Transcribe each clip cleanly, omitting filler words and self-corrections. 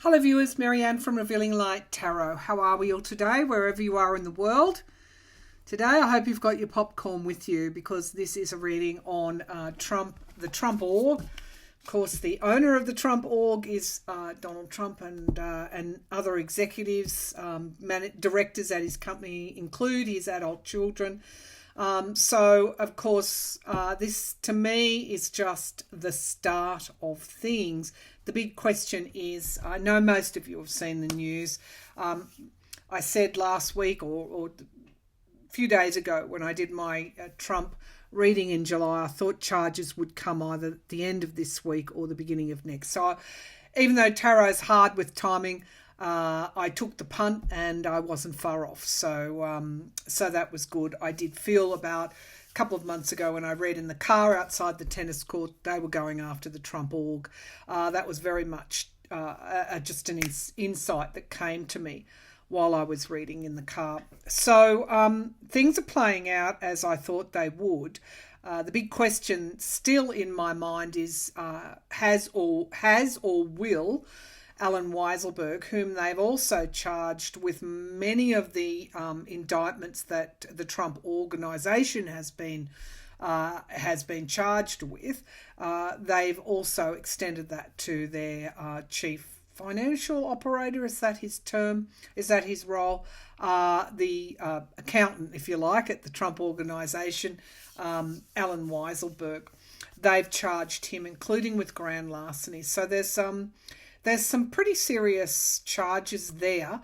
Hello viewers, Marianne from Revealing Light Tarot. How are we all today, wherever you are in the world? Today I hope you've got your popcorn with you because this is a reading on the Trump org. Of course, the owner of the Trump org is Donald Trump, and other executives, directors at his company include his adult children. So, of course, this to me is just the start of things. The big question is, I know most of you have seen the news. I said last week or a few days ago when I did my Trump reading in July, I thought charges would come either at the end of this week or the beginning of next. So even though tarot's hard with timing, I took the punt and I wasn't far off. So that was good. I did feel about a couple of months ago when I read in the car outside the tennis court, they were going after the Trump org. That was very much just an insight that came to me while I was reading in the car. So things are playing out as I thought they would. The big question still in my mind is has or will Alan Weisselberg, whom they've also charged with many of the indictments that the Trump organisation has been charged with. They've also extended that to their chief financial operator. Is that his term? Is that his role? The accountant, if you like, at the Trump organisation, Alan Weisselberg. They've charged him, including with grand larceny. So there's some pretty serious charges there.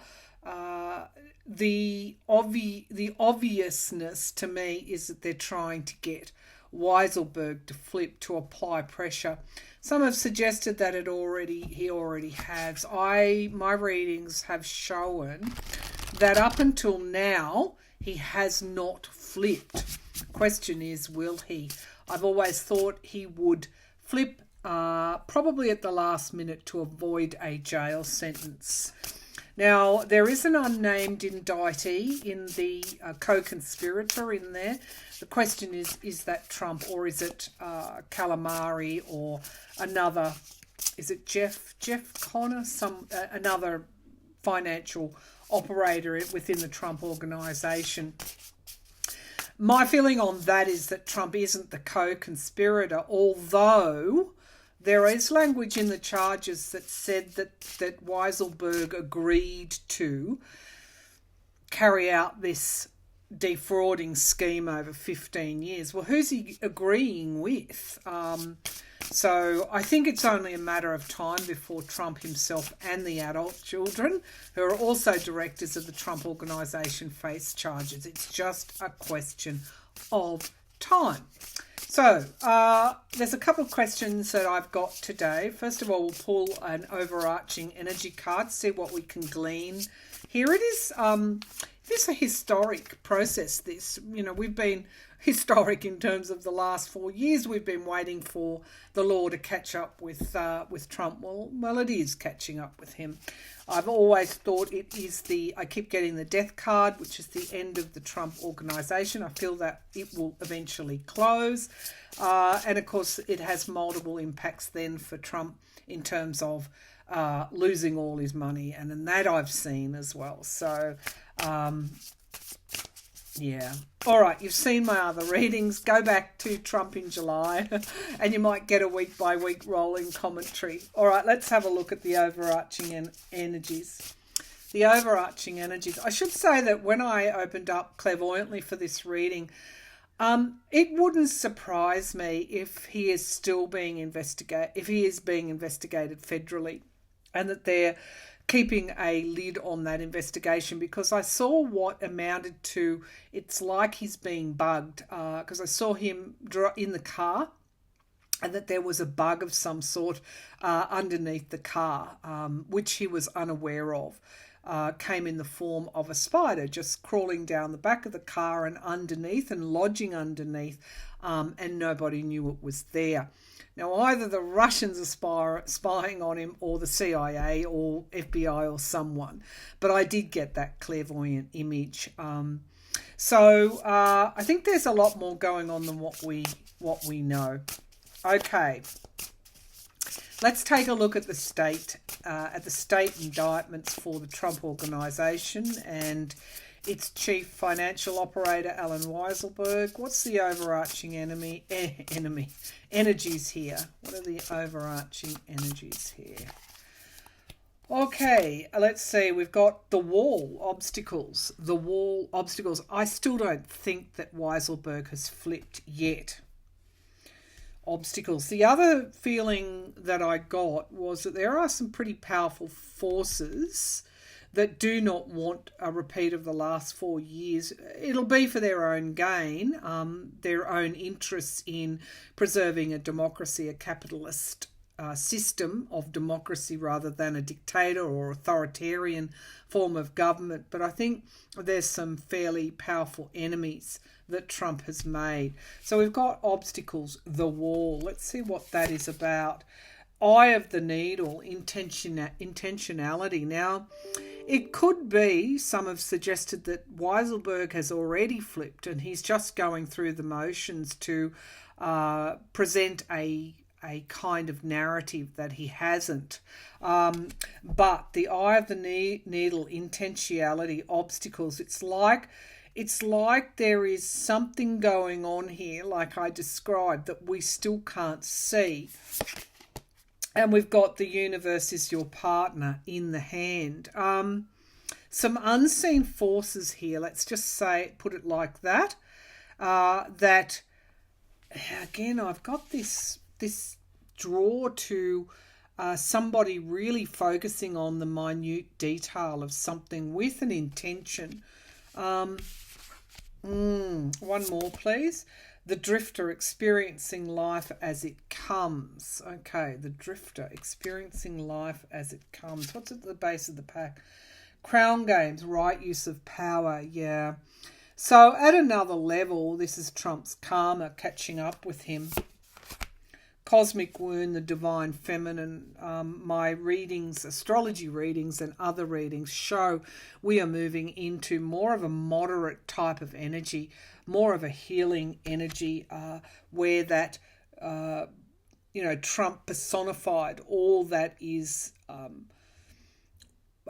The obviousness to me is that they're trying to get Weisselberg to flip, to apply pressure. Some have suggested that he already has. My readings have shown that up until now he has not flipped. The question is, will he? I've always thought he would flip probably at the last minute to avoid a jail sentence. Now, there is an unnamed indictee in the co-conspirator in there. The question is that Trump, or is it Calamari, or another, is it Jeff Connor, another financial operator within the Trump organisation? My feeling on that is that Trump isn't the co-conspirator, although there is language in the charges that said that Weisselberg agreed to carry out this defrauding scheme over 15 years. Well, who's he agreeing with? So I think it's only a matter of time before Trump himself and the adult children, who are also directors of the Trump organisation, face charges. It's just a question of time. So there's a couple of questions that I've got today. First of all, we'll pull an overarching energy card, see what we can glean. Here it is. This is a historic process. We've been historic in terms of the last 4 years. We've been waiting for the law to catch up with Trump. Well, it is catching up with him. I've always thought it is I keep getting the death card, which is the end of the Trump organisation. I feel that it will eventually close. And of course, it has multiple impacts then for Trump in terms of losing all his money. And that I've seen as well. So, yeah. All right, you've seen my other readings. Go back to Trump in July and you might get a week-by-week rolling commentary. All right, let's have a look at the overarching energies. The overarching energies. I should say that when I opened up clairvoyantly for this reading, it wouldn't surprise me if he is still being investigated, federally, and that they're keeping a lid on that investigation, because I saw what amounted to, it's like he's being bugged, because I saw him in the car and that there was a bug of some sort underneath the car, which he was unaware of. Came in the form of a spider just crawling down the back of the car and underneath and lodging underneath, and nobody knew it was there. Now, either the Russians are spying on him, or the CIA or FBI or someone. But I did get that clairvoyant image. So I think there's a lot more going on than what we know. Okay. Let's take a look at the state indictments for the Trump organisation and its chief financial operator, Alan Weisselberg. What's the overarching energies here? What are the overarching energies here? Okay, let's see. We've got the wall obstacles. The wall obstacles. I still don't think that Weisselberg has flipped yet. Obstacles. The other feeling that I got was that there are some pretty powerful forces that do not want a repeat of the last 4 years. It'll be for their own gain, their own interests in preserving a democracy, a capitalist system of democracy rather than a dictator or authoritarian form of government. But I think there's some fairly powerful enemies that Trump has made. So we've got obstacles, the wall. Let's see what that is about. Eye of the needle, intentionality. Now, it could be, some have suggested that Weisselberg has already flipped and he's just going through the motions to present a kind of narrative that he hasn't. But the eye of the needle, intentionality, obstacles, it's like there is something going on here, like I described, that we still can't see. And we've got the universe is your partner in the hand. Some unseen forces here, let's just put it like that. That, again, I've got this draw to somebody really focusing on the minute detail of something with an intention. One more, please. The drifter experiencing life as it comes. Okay, the drifter experiencing life as it comes. What's at the base of the pack? Crown games, right use of power, yeah. So at another level, this is Trump's karma catching up with him. Cosmic wound, the divine feminine. My readings, astrology readings and other readings show we are moving into more of a moderate type of energy, more of a healing energy, where that, Trump personified all that is,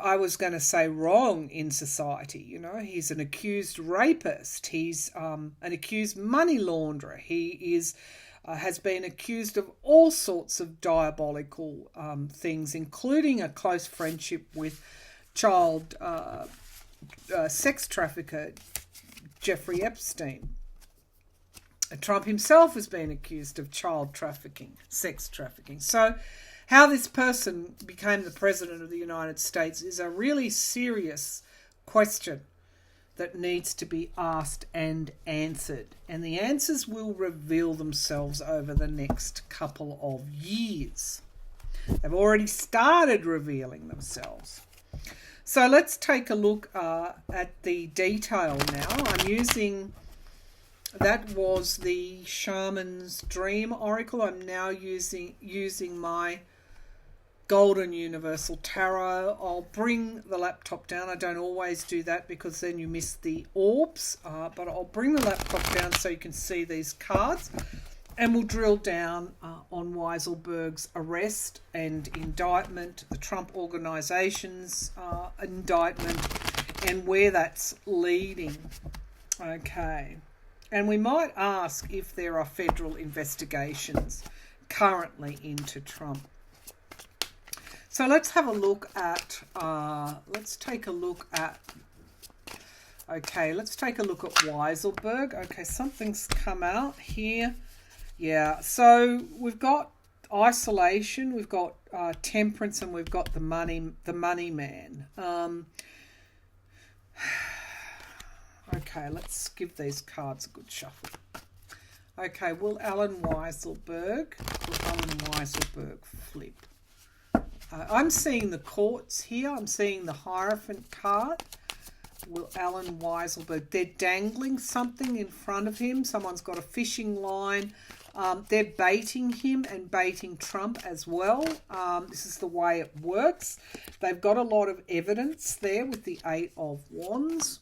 I was going to say, wrong in society. He's an accused rapist. He's an accused money launderer. He is has been accused of all sorts of diabolical things, including a close friendship with child sex trafficker Jeffrey Epstein. Trump himself has been accused of child trafficking, sex trafficking. So how this person became the president of the United States is a really serious question that needs to be asked and answered. And the answers will reveal themselves over the next couple of years. They've already started revealing themselves. So let's take a look at the detail now. I'm using, that was the Shaman's Dream Oracle. I'm now using my Golden Universal Tarot. I'll bring the laptop down. I don't always do that because then you miss the orbs, but I'll bring the laptop down so you can see these cards, and we'll drill down on Weisselberg's arrest and indictment, the Trump organisation's indictment, and where that's leading. Okay. And we might ask if there are federal investigations currently into Trump. So let's have a look at, let's take a look at Weisselberg. Okay, something's come out here. Yeah, so we've got isolation, we've got temperance, and we've got the money man. Okay, let's give these cards a good shuffle. Okay, will Alan Weisselberg flip? I'm seeing the courts here. I'm seeing the Hierophant card. Will Alan Weisselberg, they're dangling something in front of him. Someone's got a fishing line. They're baiting him and baiting Trump as well. This is the way it works. They've got a lot of evidence there with the 8 of Wands.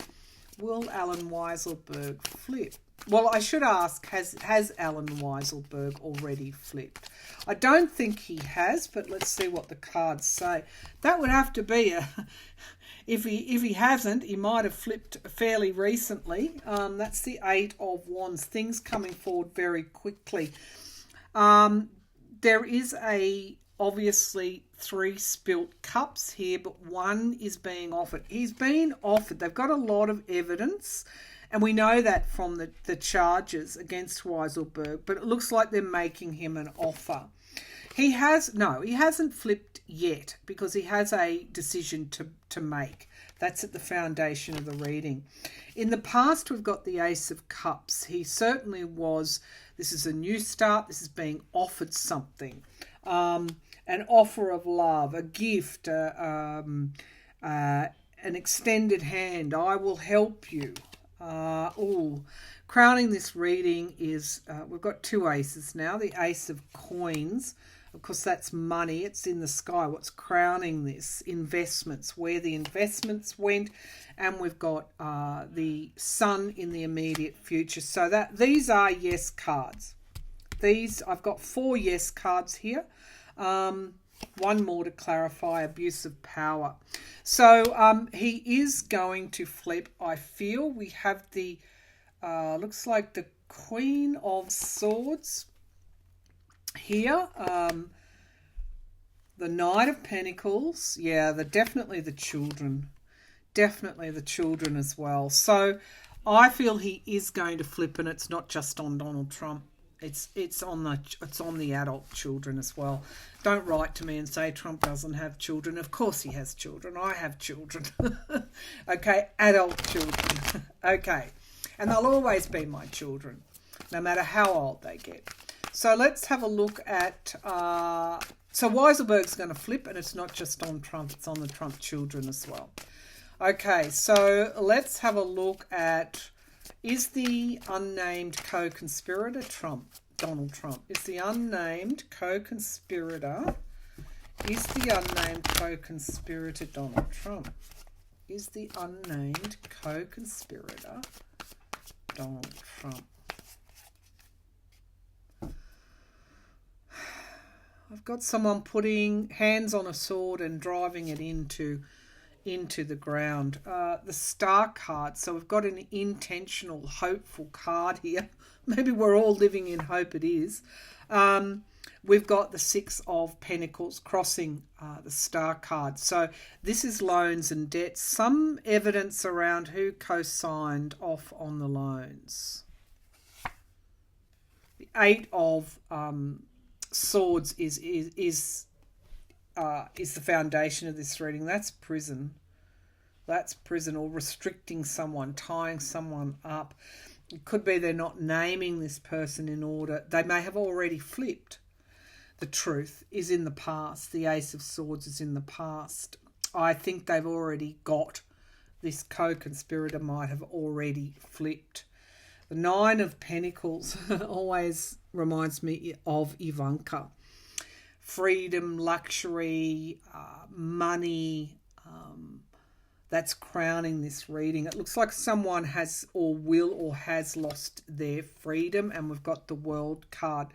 Will Alan Weisselberg flip? Well, I should ask, has Alan Weiselberg already flipped? I don't think he has, but let's see what the cards say. That would have to be a... If he hasn't, he might have flipped fairly recently. That's the Eight of Wands. Things coming forward very quickly. There is obviously 3 spilt cups here, but 1 is being offered. He's been offered. They've got a lot of evidence, and we know that from the charges against Weiselberg, but it looks like they're making him an offer. He hasn't flipped yet because he has a decision to make. That's at the foundation of the reading. In the past, we've got the Ace of Cups. He certainly was. This is a new start. This is being offered something. An offer of love, a gift, an extended hand. I will help you. Crowning this reading is, we've got 2 aces now. The Ace of Coins. Of course, that's money. It's in the sky. What's crowning this? Investments, where the investments went. And we've got the Sun in the immediate future. So these are yes cards. I've got 4 yes cards here. 1 more to clarify, abuse of power. So he is going to flip, I feel. We have the, looks like the Queen of Swords here. The Knight of Pentacles. Yeah, definitely the children. Definitely the children as well. So I feel he is going to flip, and it's not just on Donald Trump. It's on the adult children as well. Don't write to me and say Trump doesn't have children. Of course he has children. I have children. Okay, adult children. Okay, and they'll always be my children, no matter how old they get. So let's have a look at... So Weiselberg's going to flip, and it's not just on Trump. It's on the Trump children as well. Okay, so let's have a look at... Is the unnamed co-conspirator Donald Trump? Is the unnamed co-conspirator Donald Trump? Is the unnamed co-conspirator Donald Trump? I've got someone putting hands on a sword and driving it into the ground. The Star card. So we've got an intentional, hopeful card here. Maybe we're all living in hope. It is. We've got the 6 of Pentacles crossing the Star card. So this is loans and debts. Some evidence around who co-signed off on the loans. The 8 of Swords is the foundation of this reading. That's prison. That's prison, or restricting someone, tying someone up. It could be they're not naming this person in order. They may have already flipped. The truth is in the past. The Ace of Swords is in the past. I think they've already got, this co-conspirator might have already flipped. The 9 of Pentacles always reminds me of Ivanka. Freedom, luxury, money, that's crowning this reading. It looks like someone has or will or has lost their freedom, and we've got the World card.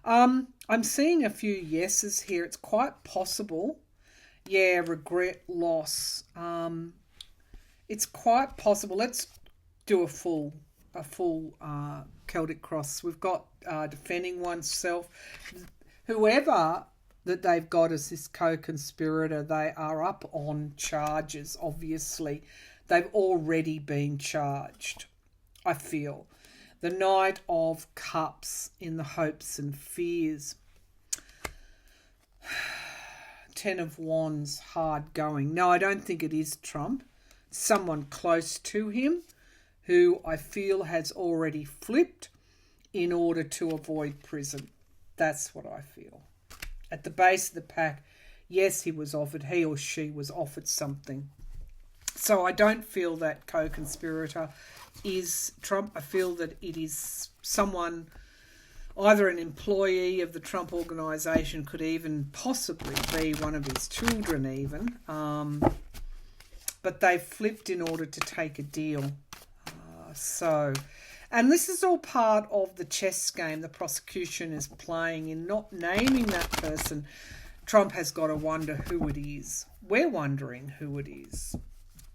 I'm seeing a few yeses here. It's quite possible. Yeah, regret, loss. It's quite possible. Let's do a full Celtic cross. We've got defending oneself. Whoever that they've got as this co-conspirator, they are up on charges, obviously. They've already been charged, I feel. The Knight of Cups in the hopes and fears. 10 of Wands, hard going. No, I don't think it is Trump. Someone close to him who I feel has already flipped in order to avoid prison. That's what I feel. At the base of the pack, yes, he or she was offered something. So I don't feel that co-conspirator is Trump. I feel that it is someone, either an employee of the Trump organisation, could even possibly be one of his children even. But they flipped in order to take a deal. And this is all part of the chess game the prosecution is playing in not naming that person. Trump has got to wonder who it is. We're wondering who it is.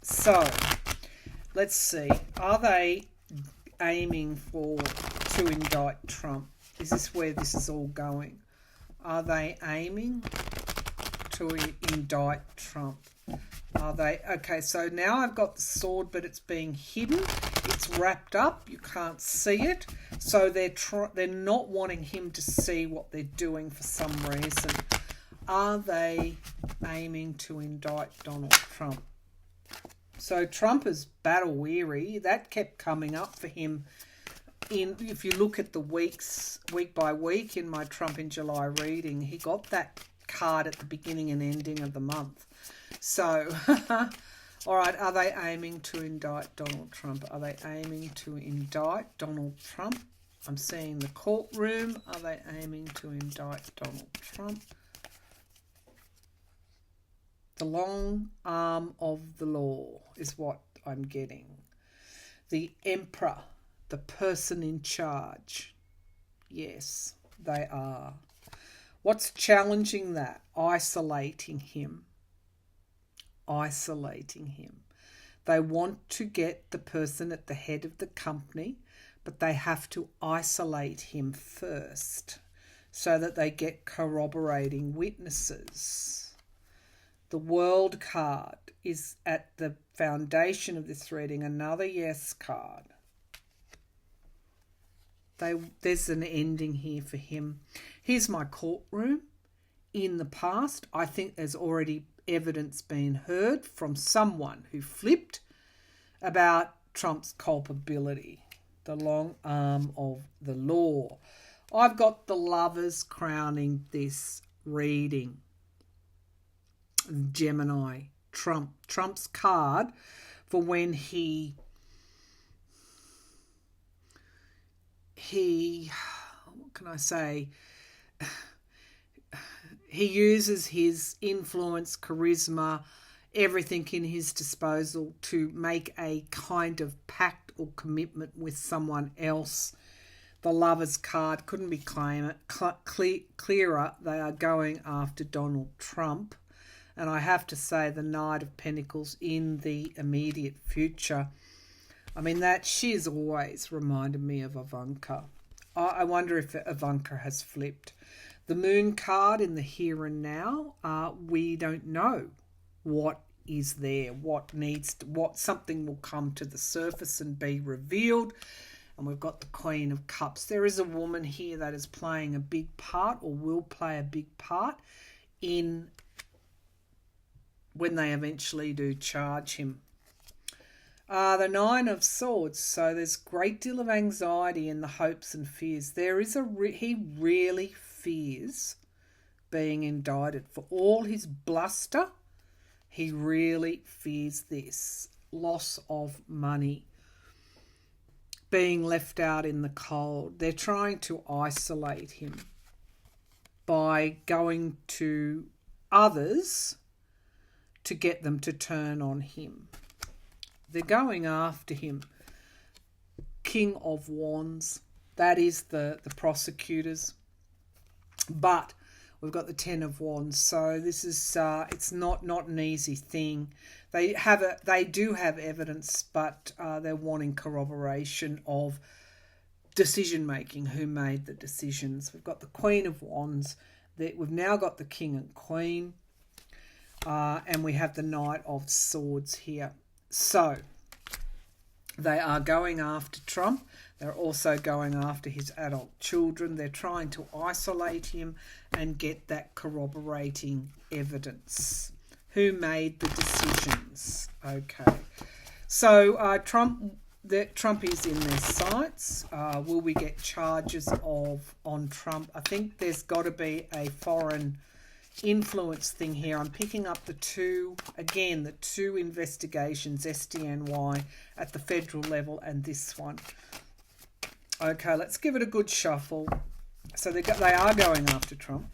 So, let's see. Are they aiming to indict Trump? Is this where this is all going? Are they aiming to indict Trump? Are they? Okay, so now I've got the sword, but it's being hidden. It's wrapped up. You can't see it. So they're not wanting him to see what they're doing for some reason. Are they aiming to indict Donald Trump? So Trump is battle weary. That kept coming up for him. If you look at the week by week in my Trump in July reading, he got that card at the beginning and ending of the month. So, all right, are they aiming to indict Donald Trump? Are they aiming to indict Donald Trump? I'm seeing the courtroom. Are they aiming to indict Donald Trump? The long arm of the law is what I'm getting. The emperor, the person in charge. Yes, they are. What's challenging that? Isolating him. Isolating him. They want to get the person at the head of the company, but they have to isolate him first so that they get corroborating witnesses. The World card is at the foundation of this reading, another yes card. There's an ending here for him. Here's my courtroom. In the past, I think there's already evidence been heard from someone who flipped about Trump's culpability. The long arm of the law. I've got the lovers crowning this reading. Gemini, Trump. Trump's card for when he what can I say? He uses his influence, charisma, everything in his disposal to make a kind of pact or commitment with someone else. The Lovers card couldn't be clearer. They are going after Donald Trump. And I have to say the Knight of Pentacles in the immediate future. I mean, that she's always reminded me of Ivanka. I wonder if Ivanka has flipped. The Moon card in the here and now, we don't know what is there, what something will come to the surface and be revealed. And we've got the Queen of Cups. There is a woman here that is playing a big part or will play a big part in when they eventually do charge him. The Nine of Swords. So there's a great deal of anxiety in the hopes and fears. There is he really fears being indicted. For all his bluster, he really fears this. Loss of money. Being left out in the cold. They're trying to isolate him by going to others to get them to turn on him. They're going after him. King of Wands. That is the prosecutors. But we've got the Ten of Wands. So this is it's not an easy thing. They do have evidence, but they're wanting corroboration of decision making. Who made the decisions? We've got the Queen of Wands. We've now got the King and Queen. And we have the Knight of Swords here. So, they are going after Trump. They're also going after his adult children. They're trying to isolate him and get that corroborating evidence. Who made the decisions? Okay. So, Trump is in their sights. Will we get charges on Trump? I think there's got to be a foreign influence thing here. I'm picking up the two investigations, SDNY at the federal level and this one. Okay, let's give it a good shuffle. So they are going after Trump.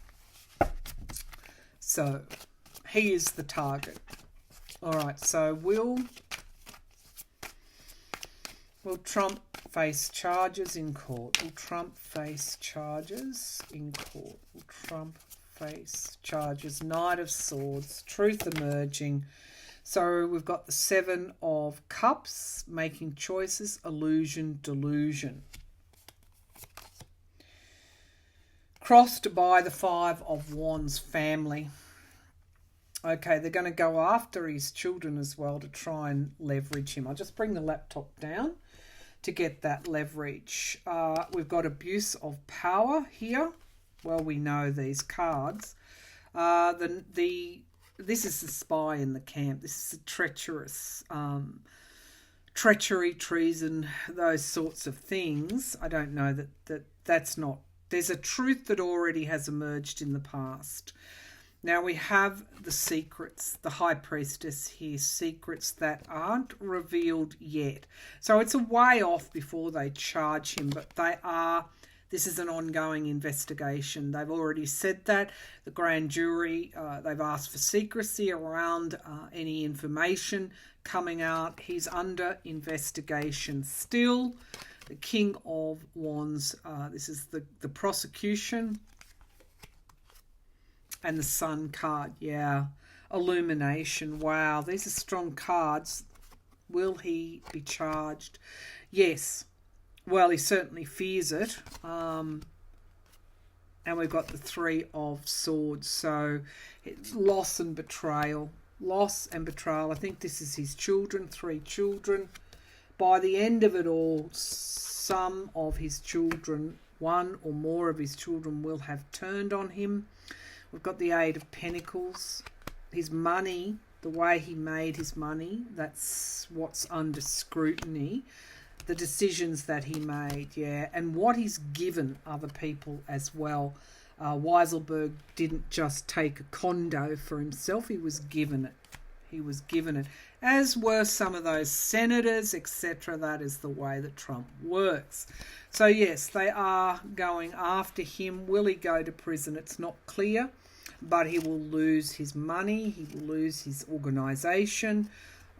So he is the target. All right, so Will Trump face charges in court? Will Trump face charges in court? Will Trump face charges? Knight of Swords, truth emerging. So we've got the Seven of Cups, making choices, illusion, delusion. Crossed by the Five of Wands, family. Okay, they're going to go after his children as well to try and leverage him. I'll just bring the laptop down to get that leverage. We've got abuse of power here. Well, we know these cards. This is the spy in the camp. This is a treacherous, treachery, treason, those sorts of things. I don't know that's not. There's a truth that already has emerged in the past. Now we have the secrets, the High Priestess here, secrets that aren't revealed yet. So it's a way off before they charge him, but this is an ongoing investigation. They've already said that. The grand jury, they've asked for secrecy around any information coming out. He's under investigation still. The King of Wands, this is the prosecution. And the Sun card, yeah. Illumination, wow. These are strong cards. Will he be charged? Yes. Well, he certainly fears it. And we've got the Three of Swords. So, loss and betrayal. Loss and betrayal. I think this is his children, 3 children. By the end of it all, some of his children, one or more of his children will have turned on him. We've got the Eight of Pentacles. His money, the way he made his money, that's what's under scrutiny. The decisions that he made, yeah, and what he's given other people as well. Weiselberg didn't just take a condo for himself. He was given it. He was given it. As were some of those senators, etc. That is the way that Trump works. So, yes, they are going after him. Will he go to prison? It's not clear. But he will lose his money. He will lose his organisation.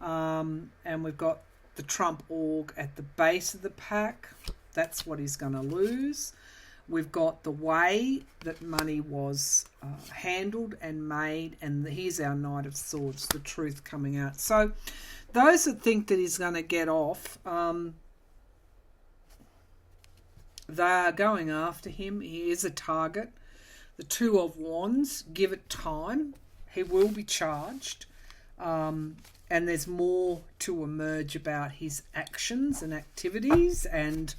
And we've got the Trump org at the base of the pack. That's what he's going to lose. We've got the way that money was handled and made. And here's our Knight of Swords, the truth coming out. So those that think that he's going to get off, they are going after him. He is a target. The Two of Wands, give it time. He will be charged. And there's more to emerge about his actions and activities and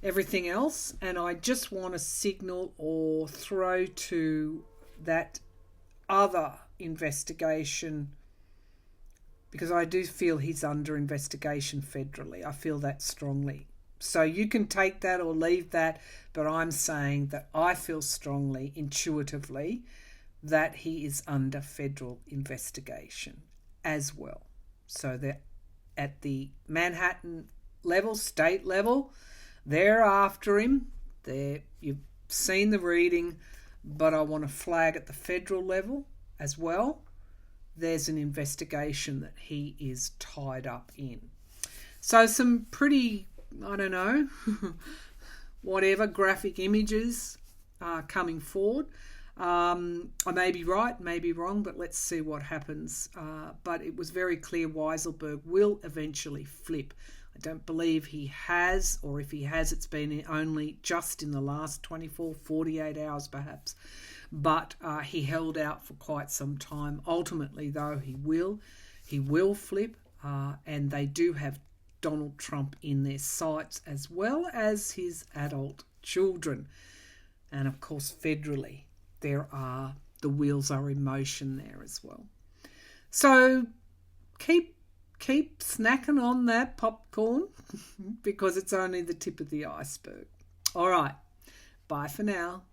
everything else. And I just want to signal or throw to that other investigation, because I do feel he's under investigation federally. I feel that strongly. So you can take that or leave that, but I'm saying that I feel strongly, intuitively, that he is under federal investigation as well. So that at the Manhattan level, state level, they're after him. You've seen the reading, but I want to flag at the federal level as well. There's an investigation that he is tied up in. So some pretty, I don't know, whatever, graphic images are coming forward. I may be right, may be wrong, but let's see what happens. But it was very clear Weiselberg will eventually flip. I don't believe he has, or if he has, it's been only just in the last 24, 48 hours perhaps. But he held out for quite some time. Ultimately, though, he will flip, and they do have Donald Trump in their sights, as well as his adult children. And of course, federally, the wheels are in motion there as well. So keep snacking on that popcorn because it's only the tip of the iceberg. All right, bye for now.